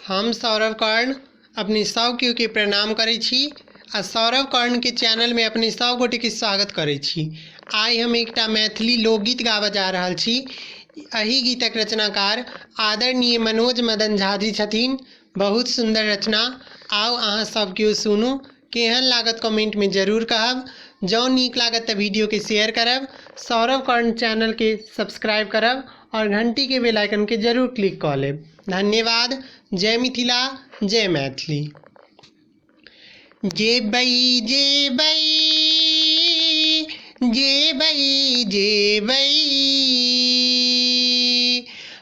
हम सौरभ कर्ण अपनी सब केओ के प्रणाम करै छी आ सौरभ कर्ण के चैनल में अपने सब गोटे के स्वागत करै छी। आइ हम एकटा मैथिली लोकगीत गाबऽ जा रहल छी। एही गीतक रचनाकार आदरणीय मनोज मदन झा जी छथिन। बहुत सुंदर रचना। आओ अहाँ सब केओ सुनू, केहन लागत कमेंट में जरूर कहब। जँ नीक लागत तऽ वीडियो के शेयर करब, सौरभ कर्ण चैनल के सब्सक्राइब करब और घंटी के बेल आइकन के जरूर क्लिक कऽ लेब। धन्यवाद। जय मिथिला, जय मैथिली। जेबै जेबै जेबै जेबै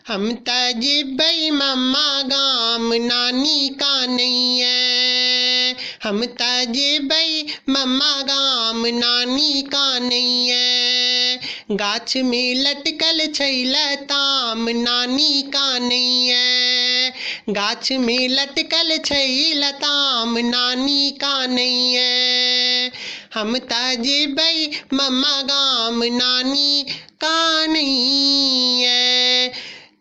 हम तऽ जेबै मम्मा गाम नानी कानैया। हम तऽ जेबै मम्मा गाम नानी कानैया। गाछ में लटकल छै लताम नानी कानैया। गाछ में लटकल छै लताम नानी कानैया। हम तऽ जेबै मम्मा गाम नानी कानैया।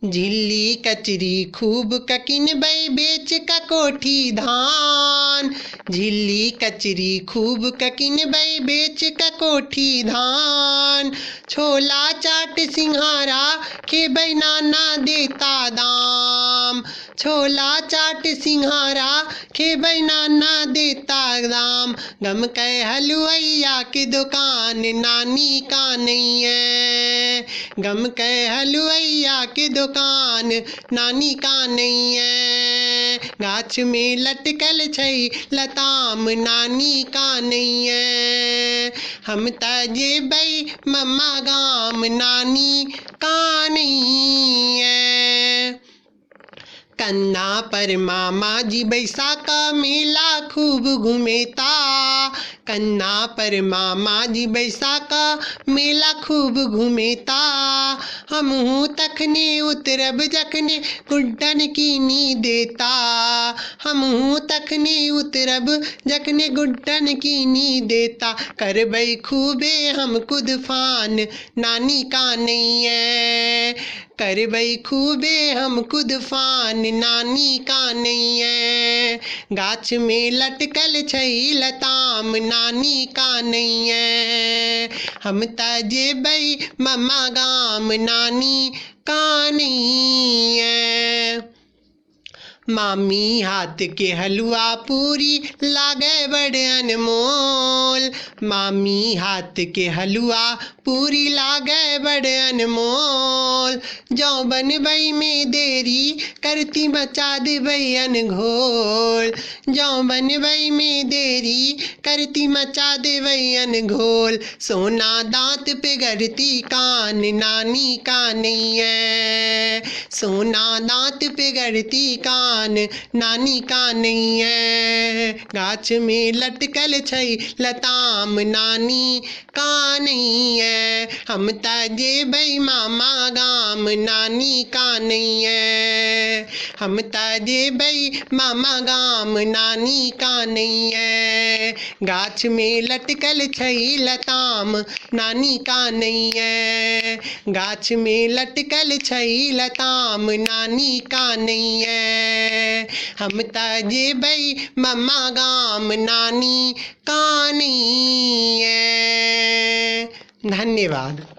झिल्ली कचरी खूब किनबै बेच का कोठी धान। झिल्ली कचरी खूब किनबै बेच का कोठी धान। छोला चाट सिंघारा खेबै नाना देता दाम। छोला चाट सिंघारा खेबै नाना देता दाम। गमकै हलुवैया के दुकान नानी कानैया। गमकै हलुवैया के दुकान नानी कानैया। गाछ में लटकल छै लताम नानी कानैया। हम तऽ जेबै मम्मा गाम नानी कानैया। कन्ना पर मामा जी बैसाका मेला खूब घूमेता। कन्ना पर मामा जी बैसाका मेला खूब घूमेता। हमहूँ तखने उतरब जखने गुड्डन कीनी देता। हमहूँ तखने उतरब जखने गुड्डन कीनी देता। करबै खूबे हम कुदफान नानी कानैया। करबै खूबे हम कुदफान नानी कानैया। गाछ में लटकल छै लताम नानी कानैया। हम तऽ जेबै मम्मा गाम नानी कानैया। मामी हाथ के हलुआ पूरी लागे बड़ अनमोल। मामी हाथ के हलुआ पूरी लागे बड़ अनमोल। जौ बनबै में देरी करती मचा देबै अनघोल। जौ बनबै में देरी करती मचा देबै अनघोल। सोना दांत पे गढ़ती कान नानी कानैया। सोना दांत पे गढ़ती कान नानी कानैया। गाछ में लटकल छै लताम नानी कानैया। हम तऽ जेबै मामा गाम नानी कानैया। हम तऽ जेबै मामा गाम नानी कानैया। गाछ में लटकल छै लताम नानी कानैया। गाछ में लटकल छै लताम नानी कानैया। हम तऽ जेबै मम्मा गाम नानी कानैया। धन्यवाद।